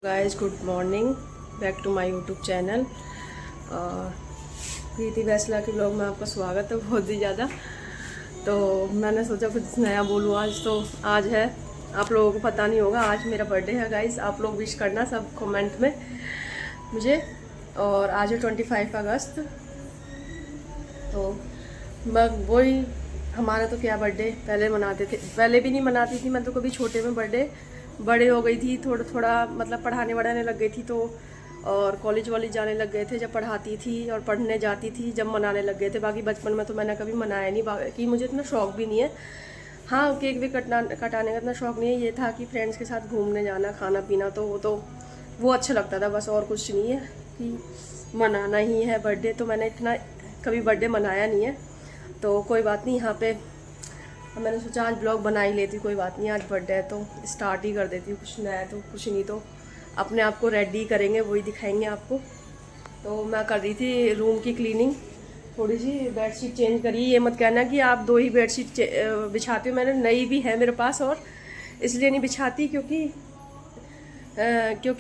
Guys good morning, back to my YouTube channel. Preeti Vaisla के blog में आपका स्वागत है बहुत ही ज़्यादा। तो मैंने सोचा कुछ नया बोलूँ आज। तो आज है, आप लोगों को पता नहीं होगा, आज मेरा बर्थडे है गाइस। आप लोग विश करना सब कमेंट में मुझे। और आज है 25 अगस्त। तो मैं वही, हमारा तो क्या बर्थडे पहले मनाते थे, पहले भी नहीं मनाती थी मैं तो कभी, छोटे में बर्थडे। बड़े हो गई थी, थोड़ा थोड़ा मतलब पढ़ाने वढ़ाने लग गई थी तो, और कॉलेज वॉलेज जाने लग गए थे जब पढ़ाती थी, और पढ़ने जाती थी जब मनाने लग गए थे। बाकी बचपन में तो मैंने कभी मनाया नहीं, बाकी मुझे इतना शौक भी नहीं है। हाँ, केक भी कटाने का इतना शौक नहीं है। ये था कि फ्रेंड्स के साथ घूमने जाना, खाना पीना, तो वो अच्छा लगता था बस, और कुछ नहीं है कि मनाना ही है बर्थडे। तो मैंने इतना कभी बर्थडे मनाया नहीं है। तो कोई बात नहीं, यहाँ पे मैंने सोचा आज ब्लॉग बना ही लेती, कोई बात नहीं, आज बर्थडे है तो स्टार्ट ही कर देती हूँ। कुछ नया तो कुछ नहीं, तो अपने आप को रेडी करेंगे, वही दिखाएंगे आपको। तो मैं कर रही थी रूम की क्लीनिंग, थोड़ी सी बेडशीट चेंज करी। ये मत कहना कि आप दो ही बेडशीट बिछाती हो, मैंने नई भी है मेरे पास, और इसलिए नहीं बिछाती क्योंकि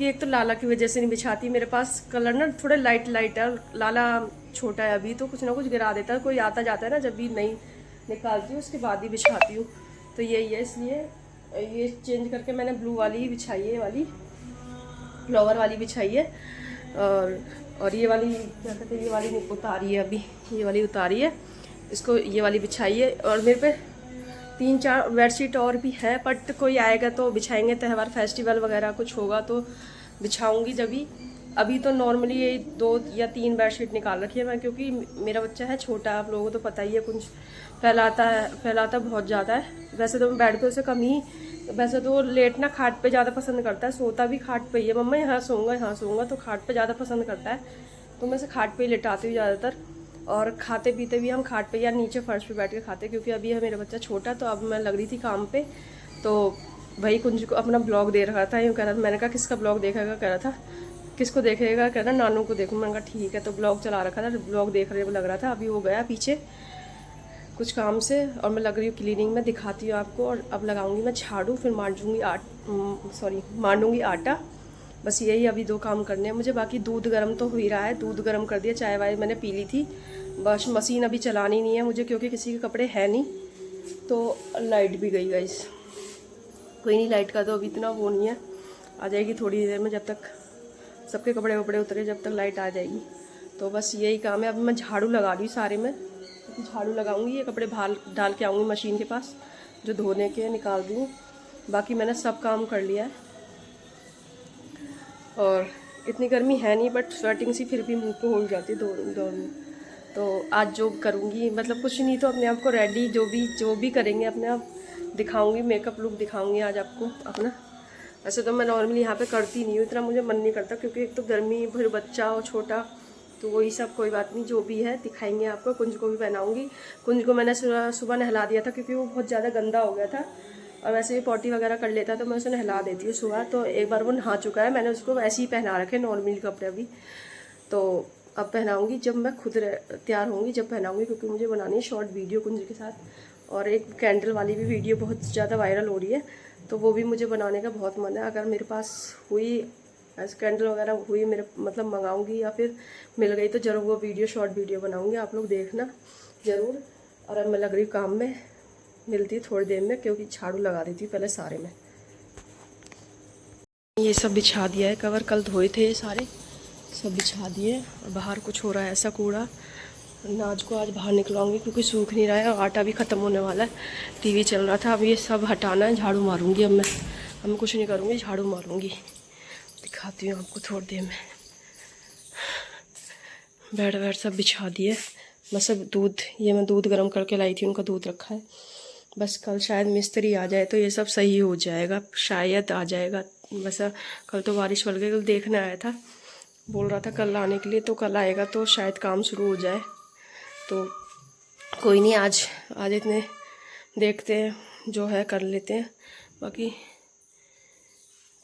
एक तो लाला की वजह से नहीं बिछाती। मेरे पास कलर ना थोड़े लाइट लाइट है, लाला छोटा है अभी, तो कुछ ना कुछ गिरा देता है, कोई आता जाता है ना, जब भी नई निकालती हूँ उसके बाद ही बिछाती हूँ। तो यही है, इसलिए ये चेंज करके मैंने ब्लू वाली ही बिछाई है, वाली फ्लावर वाली बिछाई है। और ये वाली क्या कहते हैं, ये वाली उतारी है अभी, ये वाली उतारी है, इसको ये वाली बिछाई है। और मेरे पे 3-4 बेडशीट और भी है, बट कोई आएगा तो बिछाएंगे, त्यौहार फेस्टिवल वगैरह कुछ होगा तो बिछाऊंगी जब भी। अभी तो नॉर्मली ये 2 या 3 बेडशीट निकाल रखी है मैं, क्योंकि मेरा बच्चा है छोटा, आप लोगों को तो पता ही है, कुछ फैलाता बहुत ज़्यादा है। वैसे तो मैं बेड पे उसे कम ही, वैसे तो लेटना खाट पे ज़्यादा पसंद करता है, सोता भी खाट पे ही है, मम्मा यहाँ सोऊंगा, तो खाट पे ज़्यादा पसंद करता है, तो मैं इसे खाट पे ही लेटाती हूँ ज़्यादातर। और खाते पीते भी हम खाट पे या नीचे फर्श पे बैठ के खाते, क्योंकि अभी है मेरा बच्चा छोटा। तो अब मैं लग रही थी काम पे, तो भाई कुंज को अपना ब्लॉग दे रहा था, यूँ कह रहा था। मैंने कहा किसका ब्लॉग देखेगा, कह रहा था किसको देखेगा, कह रहा नानू को देखूँ। मैंने कहा ठीक है। तो ब्लॉग चला रखा था, ब्लॉग देख रहे लग रहा था। अभी वो गया पीछे कुछ काम से, और मैं लग रही हूँ क्लीनिंग में, दिखाती हूँ आपको। और अब लगाऊंगी मैं झाड़ू, फिर मांडूंगी आटा। बस यही अभी 2 काम करने हैं मुझे। बाकी दूध गर्म तो हो ही रहा है, दूध गर्म कर दिया, चाय वाय मैंने पी ली थी। बस मशीन अभी चलानी नहीं है मुझे, क्योंकि किसी के कपड़े हैं नहीं। तो लाइट भी गई गाइस, कोई नहीं, लाइट का तो अभी इतना वो नहीं है, आ जाएगी थोड़ी देर में, जब तक सबके कपड़े वपड़े उतरे, जब तक लाइट आ जाएगी। तो बस यही काम है। अभी मैं झाड़ू लगा रही हूँ सारे में, झाड़ू लगाऊंगी, ये कपड़े डाल के आऊँगी मशीन के पास, जो धोने के निकाल दूँ। बाकी मैंने सब काम कर लिया है, और इतनी गर्मी है नहीं, बट स्वेटिंग सी फिर भी मुंह को हो जाती है दौड़ में। तो आज जो करूँगी, मतलब कुछ नहीं तो अपने आप को रेडी, जो भी करेंगे अपने आप दिखाऊंगी, मेकअप लुक दिखाऊंगी आज आपको अपना। वैसे तो मैं नॉर्मली यहाँ पे करती नहीं हूँ, इतना मुझे मन नहीं करता, क्योंकि एक तो गर्मी, फिर बच्चा और छोटा, तो वही सब। कोई बात नहीं, जो भी है दिखाएंगे आपको। कुंज को भी पहनाऊंगी। कुंज को मैंने सुबह नहला दिया था, क्योंकि वो बहुत ज़्यादा गंदा हो गया था, और वैसे भी पॉटी वगैरह कर लेता, तो मैं उसे नहला देती हूँ सुबह। तो एक बार वो नहा चुका है, मैंने उसको ऐसे ही पहना रखे नॉर्मली कपड़े अभी। तो अब पहनाऊँगी जब मैं खुद तैयार होंगी, जब पहनाऊँगी, क्योंकि मुझे बनानी है शॉर्ट वीडियो कुंज के साथ। और एक कैंडल वाली भी वीडियो बहुत ज़्यादा वायरल हो रही है, तो वो भी मुझे बनाने का बहुत मन है। अगर मेरे पास हुई ऐसे कैंडल वगैरह हुई, मेरे मतलब मंगाऊंगी या फिर मिल गई, तो ज़रूर वो वीडियो शॉर्ट वीडियो बनाऊंगी, आप लोग देखना ज़रूर। और अब मैं लग रही हूँ काम में, मिलती है थोड़ी देर में, क्योंकि झाड़ू लगा देती हूँ पहले सारे में। ये सब बिछा दिया है, कवर कल धोए थे, ये सारे सब बिछा दिए। और बाहर कुछ हो रहा है ऐसा कूड़ा, नाज को आज बाहर निकलवाऊंगी, क्योंकि सूख नहीं रहा है, और आटा भी ख़त्म होने वाला है। टीवी चल रहा था, अब ये सब हटाना है, झाड़ू मारूंगी अब मैं कुछ नहीं करूँगी, झाड़ू मारूंगी, दिखाती हूँ आपको थोड़ी देर में। बेड वेड सब बिछा दिए, बस सब ये मैं दूध गर्म करके लाई थी, उनका दूध रखा है। बस कल शायद मिस्त्री आ जाए तो ये सब सही हो जाएगा, शायद आ जाएगा। बस कल तो बारिश पड़ गई, कल देखने आया था, बोल रहा था कल आने के लिए, तो कल आएगा तो शायद काम शुरू हो जाए। तो कोई नहीं, आज इतने देखते हैं, जो है कर लेते हैं। बाकी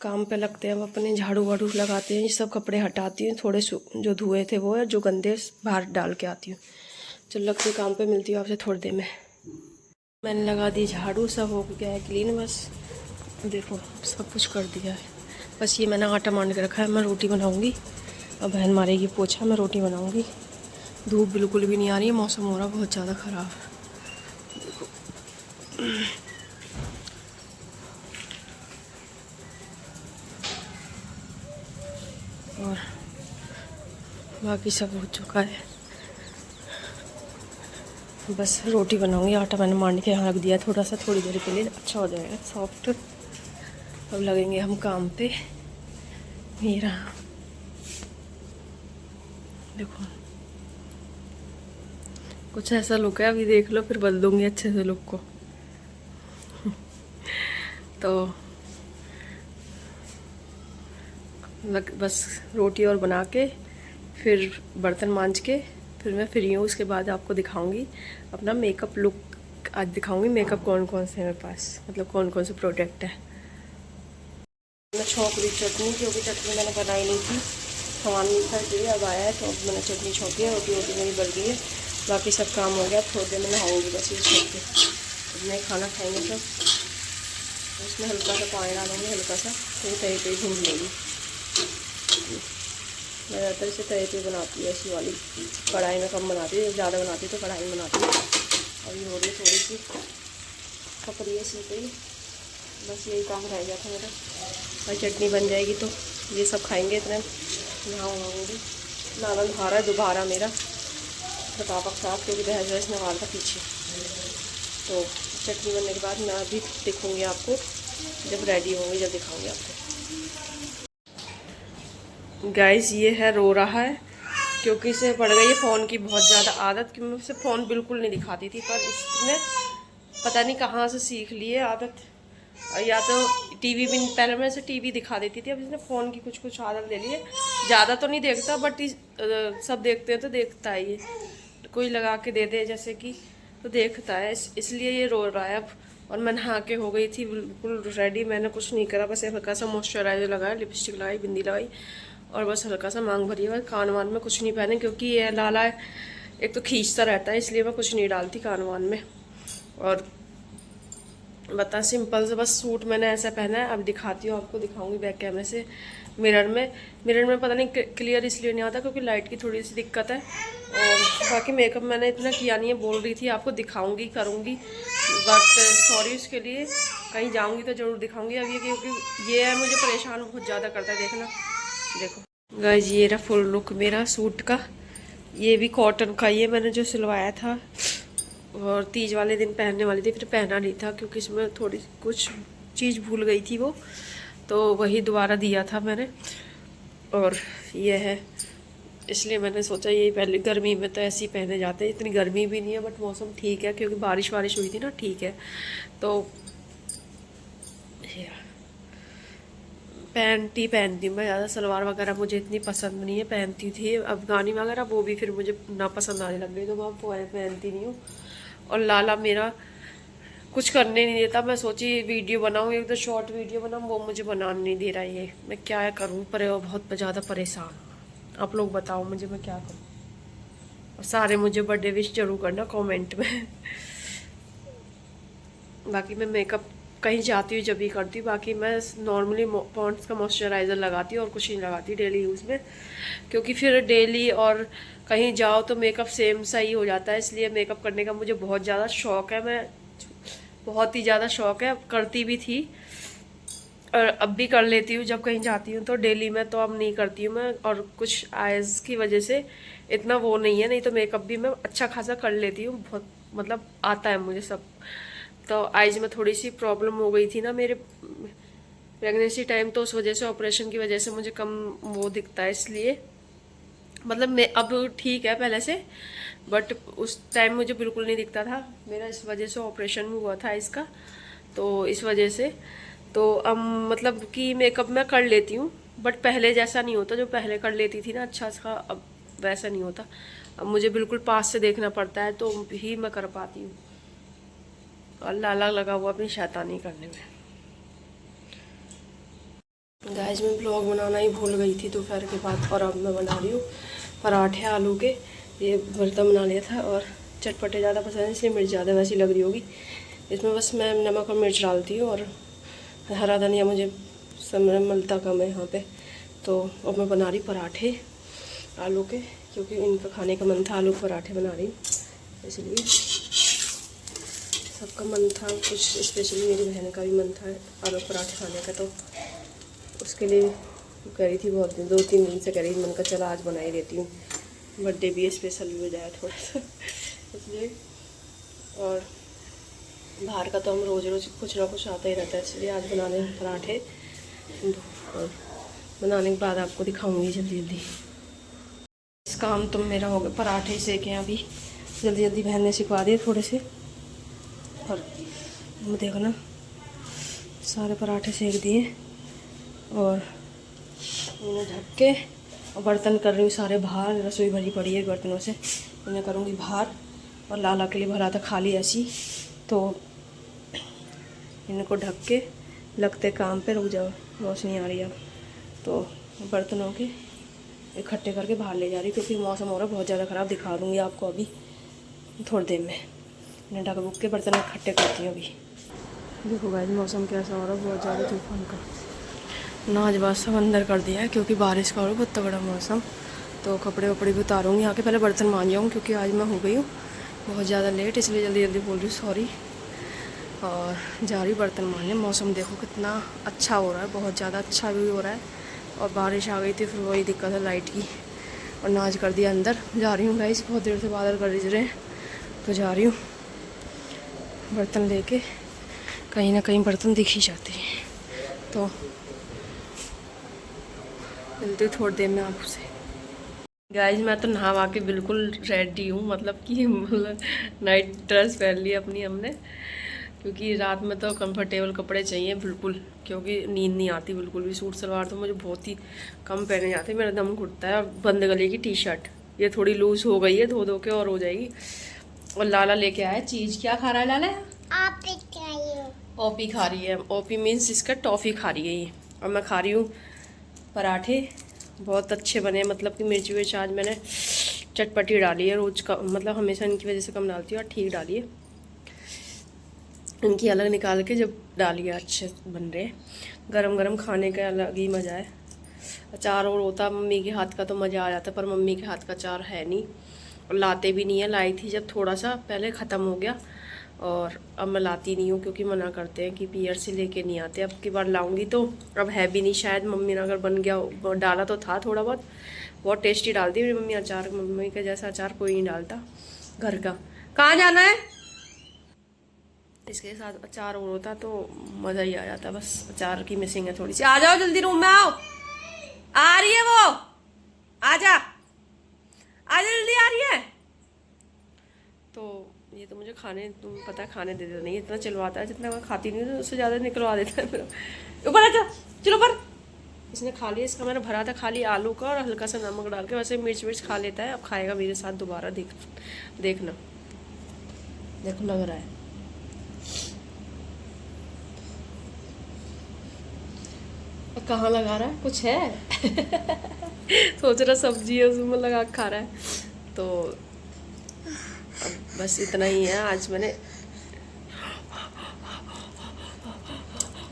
काम पे लगते हैं, अब अपने झाड़ू वाड़ू लगाते हैं, ये सब कपड़े हटाती हूँ, थोड़े जो धुए थे वो है, जो गंदे बाहर डाल के आती हूँ। चलो लगते काम पे, मिलती हूँ आपसे थोड़ी देर में। मैंने लगा दी झाड़ू, सब हो गया है क्लीन, बस देखो सब कुछ कर दिया है। बस ये मैंने आटा मान के रखा है, मैं रोटी बनाऊँगी। अब बहन मारेगी पोछा, मैं रोटी बनाऊँगी। धूप बिल्कुल भी नहीं आ रही है, मौसम हो रहा बहुत ज़्यादा ख़राब। देखो और बाकी सब हो चुका है, बस रोटी बनाऊँगी। आटा मैंने मान के यहाँ रख दिया थोड़ा सा, थोड़ी देर के लिए अच्छा हो जाएगा सॉफ्ट। अब लगेंगे हम काम पे। मेरा देखो कुछ ऐसा लुक है, अभी देख लो फिर बदल दूँगी अच्छे से लुक को। तो बस रोटी और बना के फिर बर्तन मांज के फिर मैं फ्री हूँ। उसके बाद आपको दिखाऊंगी अपना मेकअप लुक। आज दिखाऊंगी मेकअप कौन कौन से है मेरे पास, मतलब कौन कौन से प्रोडक्ट है। मैं छौंक ली चटनी, क्योंकि चटनी मैंने बनाई नहीं थी, सामान नहीं था इसलिए। अब आया है तो अब मैंने चटनी छौंकी है। रोटी रोटी मेरी बन गई है, बाकी सब काम हो गया। थोड़ी देर में नहाऊंगी बस ये छौंक के। अपने खाना खाएंगे सब, उसमें हल्का सा पानी डालूंगी, हल्का सा, तो ये तवे पे भून लेगी। मैं ज़्यादातर इसे तवे पे बनाती हूँ, ऐसी वाली। कढ़ाई में कम बनाती हूँ, ज़्यादा बनाती तो कढ़ाई में बनाती हूँ। अभी हो रही है थोड़ी सी पक रही है सीख ही। बस यही काम रह गया था मेरा। और चटनी बन जाएगी तो ये सब खाएंगे। इतने नहाऊंगी, नाला नहा रहा है दोबारा मेरा प्रतापक साहब, क्योंकि बहस वहस नहा था पीछे। तो चटनी बनने के बाद मैं अभी दिखूँगी आपको, जब रेडी होंगी जब दिखाऊँगी आपको। गाइस ये है रो रहा है, क्योंकि इसे पड़ गई है फ़ोन की बहुत ज़्यादा आदत, कि मैं उसे फ़ोन बिल्कुल नहीं दिखाती थी, पर इसने पता नहीं कहाँ से सीख ली है आदत। या तो टीवी भी, पहले मैं इसे टीवी दिखा देती थी, अब इसने फ़ोन की कुछ कुछ आदत ले ली है। ज़्यादा तो नहीं देखता, बट सब देखते हैं तो देखता है। ये कोई लगा के दे दे जैसे कि, तो देखता है, इसलिए ये रो रहा है अब। और मैं नहा के हो गई थी बिल्कुल रेडी, मैंने कुछ नहीं करा, बस हल्का सा मॉइस्चराइजर लगाया, लिपस्टिक लगाई, बिंदी लगाई, और बस हल्का सा मांग भरी हुआ। कान वान में कुछ नहीं पहने, क्योंकि ये लाला एक तो खींचता रहता है, इसलिए मैं कुछ नहीं डालती कान वान में। और बता सिंपल से बस सूट मैंने ऐसा पहना है। अब दिखाती हूँ आपको, दिखाऊंगी बैक कैमरे से। मिरर में पता नहीं क्लियर इसलिए नहीं आता क्योंकि लाइट की थोड़ी सी दिक्कत है। और बाकी मेकअप मैंने इतना किया नहीं है, बोल रही थी आपको दिखाऊंगी करूँगी, बट सॉरी उसके लिए। कहीं जाऊँगी तो ज़रूर दिखाऊँगी। अब ये क्योंकि ये है, मुझे परेशान बहुत ज़्यादा करता है। देखना, देखो गाइस ये रहा फुल लुक मेरा सूट का। ये भी कॉटन का, ये मैंने जो सिलवाया था और तीज वाले दिन पहनने वाली थी, फिर पहना नहीं था क्योंकि इसमें थोड़ी कुछ चीज़ भूल गई थी वो, तो वही दोबारा दिया था मैंने। और ये है, इसलिए मैंने सोचा ये पहले, गर्मी में तो ऐसे ही पहने जाते हैं। इतनी गर्मी भी नहीं है, बट मौसम ठीक है क्योंकि बारिश वारिश हुई थी ना, ठीक है। तो पैंट ही पहनती हूँ मैं ज़्यादा, सलवार वगैरह मुझे इतनी पसंद नहीं है। पहनती थी अफगानी वगैरह, वो भी फिर मुझे ना पसंद आने लग गई, तो मैं पहनती नहीं हूँ। और लाला मेरा कुछ करने नहीं देता। मैं सोची वीडियो बनाऊँ, एक तो शॉर्ट वीडियो बनाऊँ, वो मुझे बनाने नहीं दे रहा है। ये मैं क्या करूँ, पर बहुत ज़्यादा परेशान हूँ। आप लोग बताओ मुझे, मैं क्या करूँ। और सारे मुझे बर्थडे विश जरूर करना कमेंट में। बाकी मैं मेकअप कहीं जाती हूँ जब भी करती हूँ, बाकी मैं नॉर्मली पॉन्ड्स का मॉइस्चराइज़र लगाती हूँ और कुछ नहीं लगाती डेली यूज़ में, क्योंकि फिर डेली और कहीं जाओ तो मेकअप सेम सा ही हो जाता है। इसलिए मेकअप करने का मुझे बहुत ज़्यादा शौक़ है, मैं बहुत ही ज़्यादा शौक़ है, करती भी थी और अब भी कर लेती हूँ जब कहीं जाती हूँ तो डेली में। तो अब नहीं करती हूँ मैं, और कुछ आइज़ की वजह से इतना वो नहीं है, नहीं तो मेकअप भी मैं अच्छा खासा कर लेती हूँ, बहुत मतलब आता है मुझे सब। तो आइज में थोड़ी सी प्रॉब्लम हो गई थी ना मेरे प्रेगनेंसी टाइम, तो उस वजह से, ऑपरेशन की वजह से मुझे कम वो दिखता है, इसलिए मतलब मैं अब ठीक है पहले से, बट उस टाइम मुझे बिल्कुल नहीं दिखता था मेरा, इस वजह से ऑपरेशन भी हुआ था इसका, तो इस वजह से। तो अब मतलब कि मेकअप मैं कर लेती हूँ, बट पहले जैसा नहीं होता, जो पहले कर लेती थी ना अच्छा सा, अब वैसा नहीं होता। अब मुझे बिल्कुल पास से देखना पड़ता है तो ही मैं कर पाती हूँ। और लाला लगा हुआ अपनी शैतानी करने में। गाइस मैं ब्लॉग बनाना ही भूल गई थी दोपहर के बाद, और अब मैं बना रही हूँ पराठे आलू के। ये भरता बना लिया था, और चटपटे ज़्यादा पसंद है इसलिए मिर्च ज़्यादा वैसी लग रही होगी। इसमें बस मैं नमक और मिर्च डालती हूँ, और हरा धनिया मुझे समय मिलता कम है यहाँ पे। तो अब मैं बना रही पराठे आलू के, क्योंकि इनका खाने का मन था, आलू पराठे बना रही इसलिए। सबका मन था, कुछ स्पेशली मेरी बहन का भी मन था आलू पराठे खाने का, तो उसके लिए कह रही थी बहुत दिन, 2-3 दिन से कह रही, मन का चला आज बना ही देती हूँ, बर्थडे भी स्पेशल भी हो जाए थोड़ा सा इसलिए। और बाहर का तो हम रोज़ रोज़ कुछ ना कुछ आता ही रहता है, इसलिए आज बनाने पराठे। और बनाने के बाद आपको दिखाऊंगी जल्दी जल्दी। इस काम तो मेरा हो गया, पराठे सेके हैं अभी जल्दी जल्दी, बहन ने सिखवा दिए थोड़े से। और देखो ना, सारे पराठे सेक दिए और इन्हें ढक के और बर्तन कर रही हूँ सारे बाहर। रसोई भरी पड़ी है बर्तनों से, इन्हें करूँगी बाहर। और लाला के लिए भरा था खाली ऐसी, तो इनको ढक के लगते काम पे। रुक जाओ, रोशनी आ रही है। तो बर्तनों के इकट्ठे करके बाहर ले जा रही, क्योंकि मौसम हो रहा है बहुत ज़्यादा ख़राब। दिखा दूँगी आपको अभी थोड़ी देर में। इन्हें ढक बुक के बर्तन इकट्ठे करती हूँ अभी। देखो गाइस, मौसम कैसा हो रहा है, बहुत ज़्यादा तूफान का। नाच बाज सब अंदर कर दिया है, क्योंकि बारिश का हो रहा है बहुत तगड़ा मौसम। तो कपड़े वपड़े भी उतारूँगी यहाँ के, पहले बर्तन मान जाऊँ, क्योंकि आज मैं हो गई हूँ बहुत ज़्यादा लेट, इसलिए जल्दी जल्दी बोल रही हूँ, सॉरी। और जा रही बर्तन मारने। मौसम देखो कितना अच्छा हो रहा है, बहुत ज़्यादा अच्छा भी हो रहा है। और बारिश आ गई थी, फिर वही दिक्कत है लाइट की। और नाच कर दिया अंदर। जा रही हूँ गाइस, बहुत देर से बादल कर रहे हैं, तो जा रही हूँ बर्तन लेके। कहीं ना कहीं बर्तन दिख ही जाते हैं, तो मिलती थोड़ी देर में आपसे। गाइस मैं तो नहा के बिल्कुल रेडी हूँ, मतलब कि नाइट ड्रेस पहन ली अपनी हमने, क्योंकि रात में तो कंफर्टेबल कपड़े चाहिए बिल्कुल, क्योंकि नींद नहीं आती बिल्कुल भी। सूट सलवार तो मुझे बहुत ही कम पहने जाते हैं, मेरा दम घुटता है। बंद गले की टी शर्ट ये थोड़ी लूज हो गई है, धो धो के और हो जाएगी। और लाला लेके आया चीज़। क्या खा रहा है लाला? ओपी खा रही है। ओपी मीन्स इसका टॉफ़ी खा रही है ये। और मैं खा रही हूँ पराठे, बहुत अच्छे बने। मतलब कि मिर्ची विर्च आज मैंने चटपटी डाली है, रोज़ का मतलब हमेशा इनकी वजह से कम डालती हूँ, और ठीक डाली है। इनकी अलग निकाल के जब डाली है अच्छे बन रहे। गरम गरम खाने का अलग ही मज़ा है। अचार और होता मम्मी के हाथ का तो मज़ा आ जाता, पर मम्मी के हाथ का अचार है नहीं, और लाते भी नहीं है। लाई थी जब थोड़ा सा पहले, ख़त्म हो गया, और अब मैं लाती नहीं हूँ, क्योंकि मना करते हैं कि पीयर से लेके नहीं आते। अब की बार लाऊंगी तो अब है भी नहीं शायद। मम्मी ने अगर बन गया, डाला तो था थोड़ा बहुत, बहुत टेस्टी डालती है मेरी मम्मी अचार। मम्मी का जैसा अचार कोई नहीं डालता घर का। कहाँ जाना है? इसके साथ अचार और होता तो मज़ा ही आ जाता, बस अचार की मिसिंग है थोड़ी सी। आ जाओ जल्दी, रूम में आओ। आ रही है वो, आजा आजा जल्दी, आ रही है। तो ये तो मुझे खाने, तुम पता है खाने देता नहीं, इतना चिलवाता है, जितना मैं खाती नहीं हूँ उससे ज़्यादा निकलवा देता है मेरा। ऊपर आजा, चलो ऊपर। इसने खा लिया, इसका मैंने भरा था खाली आलू का, और हल्का सा नमक डाल के। वैसे मिर्च विर्च खा लेता है, अब खाएगा मेरे साथ दोबारा। देखना, देखो लग रहा है। कहाँ लगा रहा है? कुछ है सोच रहा सब्जी है उसमें लगा खा रहा है। तो अब बस इतना ही है आज। मैंने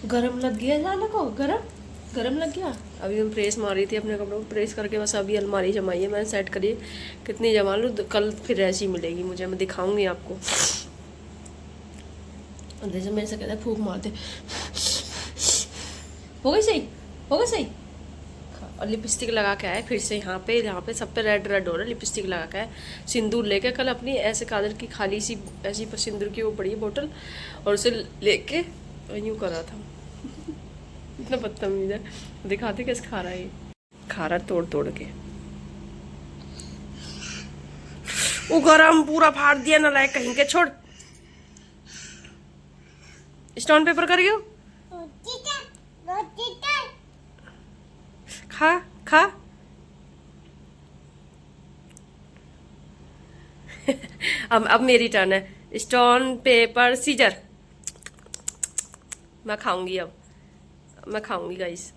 गरम लग गया लाला को, गरम लग गया। अभी मैं प्रेस मारी थी अपने कपड़ों को, प्रेस करके बस अभी अलमारी जमाई है मैंने सेट करी। कितनी जमा लूँ, कल फिर ऐसी मिलेगी मुझे, मैं दिखाऊंगी आपको। जैसे मेरे से कहता है फूंक मारते। हो गई सही, हो गई सही। और लिपस्टिक लगा के आए फिर से यहाँ पे सब पे रेड रेड हो रहा है। लिपस्टिक लगा के आए, सिंदूर लेके। कल अपनी ऐसे काजल की खाली सी ऐसी सिंदूर की वो बड़ी बोतल, और उसे लेके यूँ कर रहा था इतना बदतमीज है। दिखाते कैसे खा रहा है ये, खा रहा तोड़ तोड़ के। वो गरम पूरा फाड़ दिया ना, लायक कहीं के। छोड़, स्टोन पेपर करियो। खा खा अब मेरी टर्न है। Stone paper scissor. मैं खाऊंगी, अब मैं खाऊंगी गाइस।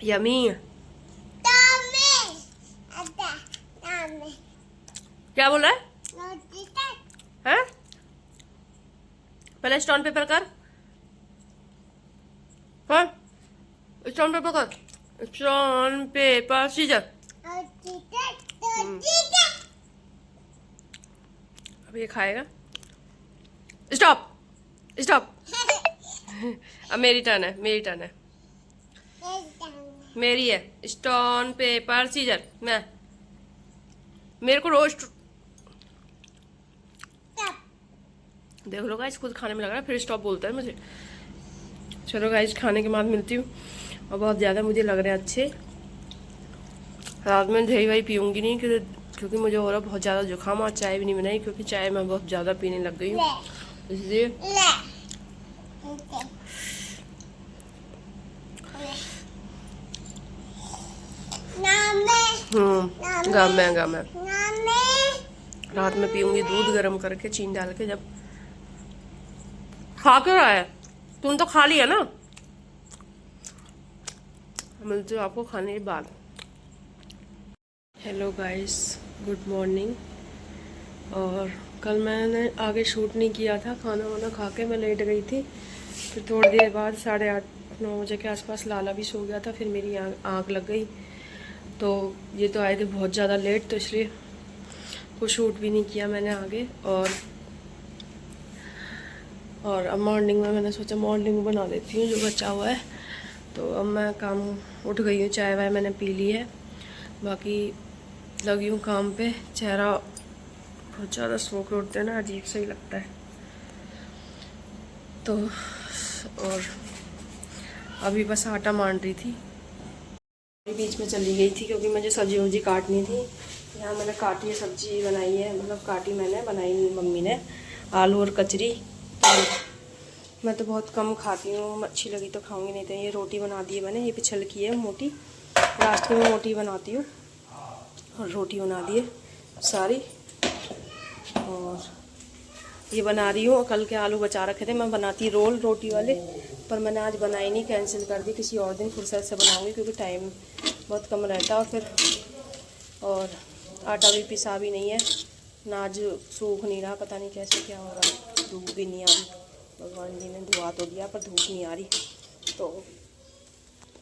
यमी। क्या बोल रहा है? हैं? पहले स्टोन पेपर कर। हाँ स्टोन पेपर कर, स्टोन पेपर सीजर। अब ये खाएगा। Stop stop. अब मेरी टर्न है, मेरी टर्न है, मेरी है। Stone paper scissor. मैं, मेरे को रोस्ट। देख लो गाइस, खुद खाने में लग रहा है फिर स्टॉप बोलता है मुझे। चलो गाइस, खाने के बाद मिलती हूँ। और बहुत ज़्यादा मुझे लग रहे हैं अच्छे। रात में दही वही पीऊँगी नहीं, क्योंकि मुझे हो रहा बहुत ज़्यादा जुकाम। और चाय भी नहीं बनाई क्योंकि चाय मैं बहुत ज़्यादा पीने लग गई हूँ, इसलिए। गम है। रात में पीऊँगी दूध गर्म करके चीनी डाल के। जब खा क्यों रहा है? तुम तो खा लिया ना। मिलती हूँ आपको खाने के बाद। Hello guys, good morning. और कल मैंने आगे शूट नहीं किया था, खाना वाना खा के मैं लेट गई थी। फिर थोड़ी देर बाद 8:30-9 बजे के आसपास लाला भी सो गया था, फिर मेरी आँख लग गई। तो ये तो आए थे बहुत ज़्यादा लेट, तो इसलिए कुछ शूट भी नहीं किया मैंने आगे। और अब मॉर्निंग में मैंने सोचा मॉर्निंग बना देती हूँ जो बचा हुआ है। तो अब मैं काम उठ गई हूँ, चाय वाय मैंने पी ली है, बाकी लगी हूँ काम पे। चेहरा बहुत ज़्यादा सो के उठते हैं ना, अजीब सा ही लगता है। तो और अभी बस आटा मान रही थी, बीच में चली गई थी क्योंकि मुझे सब्जी वब्जी काटनी थी। यहाँ मैंने काटी है, सब्जी बनाई है, मतलब काटी मैंने, बनाई नहीं मम्मी ने। आलू और कचरी। तो मैं तो बहुत कम खाती हूँ, अच्छी लगी तो खाऊंगी, नहीं तो। ये रोटी बना दी है मैंने, ये पिछल की है मोटी, लास्ट की मैं मोटी बनाती हूँ। और रोटी बना दी है सारी, और ये बना रही हूँ। कल के आलू बचा रखे थे, मैं बनाती रोल रोटी वाले, पर मैंने आज बनाई नहीं, कैंसिल कर दी। किसी और दिन फुर्सत से बनाऊँगी क्योंकि टाइम बहुत कम रहता है। और आटा भी पिसा भी नहीं है ना, आज सूख नहीं रहा, पता नहीं कैसे क्या हो रहा है। धूप भी नहीं आ रही, भगवान जी ने धुआ तो दिया पर धूप नहीं आ रही। तो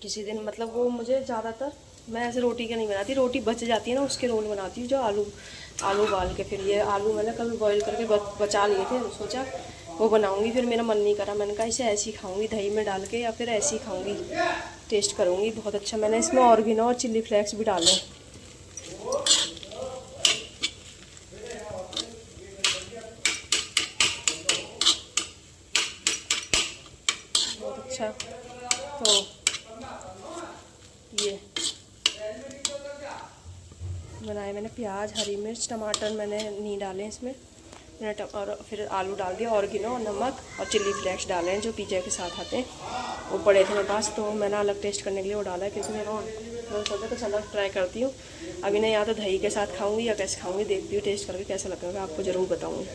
किसी दिन, मतलब वो मुझे ज़्यादातर, मैं ऐसे रोटी का नहीं बनाती, रोटी बच जाती है ना उसके रोल बनाती हूँ, जो आलू उबाल के। फिर ये आलू मैंने कल बॉईल करके बचा लिए थे, सोचा वो बनाऊंगी। फिर मेरा मन नहीं करा, मैंने कहा इसे ऐसी खाऊंगी दही में डाल के, या फिर ऐसी खाऊंगी, टेस्ट करूंगी बहुत अच्छा। मैंने इसमें ऑर्गेनो और चिल्ली फ्लेक्स भी डाले, बहुत अच्छा। तो ये बनाए मैंने, प्याज, हरी मिर्च, टमाटर मैंने नहीं डाले इसमें, मैंने और फिर आलू डाल दिया, ऑर्गेनो और नमक और चिल्ली फ्लेक्स डाले हैं जो पिज़्ज़ा के साथ आते हैं। वो पड़े थे मेरे पास, तो मैंने अलग टेस्ट करने के लिए वो डाला है, क्योंकि मेरा मैं सोचा कुछ अलग ट्राई करती हूँ। अभी नहीं, या तो दही के साथ खाऊंगी या कैसे खाऊंगी, देखती हूँ टेस्ट करके कैसा लगेगा, आपको ज़रूर बताऊँगी।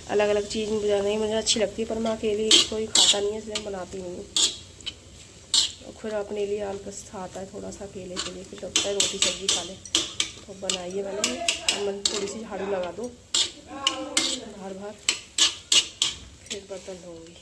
अलग अलग चीज़ मुझे अच्छी लगती है, पर मैं अकेली कोई खाता नहीं है, इसलिए बनाती नहीं हूँ। और फिर अपने लिए आलकस आता है थोड़ा सा अकेले के लिए, फिर लगता है रोटी सब्जी खा ले। तो बनाइए मैंने, अब मैं थोड़ी सी झाड़ू लगा दूँ बाहर, फिर बर्तन धोऊंगी।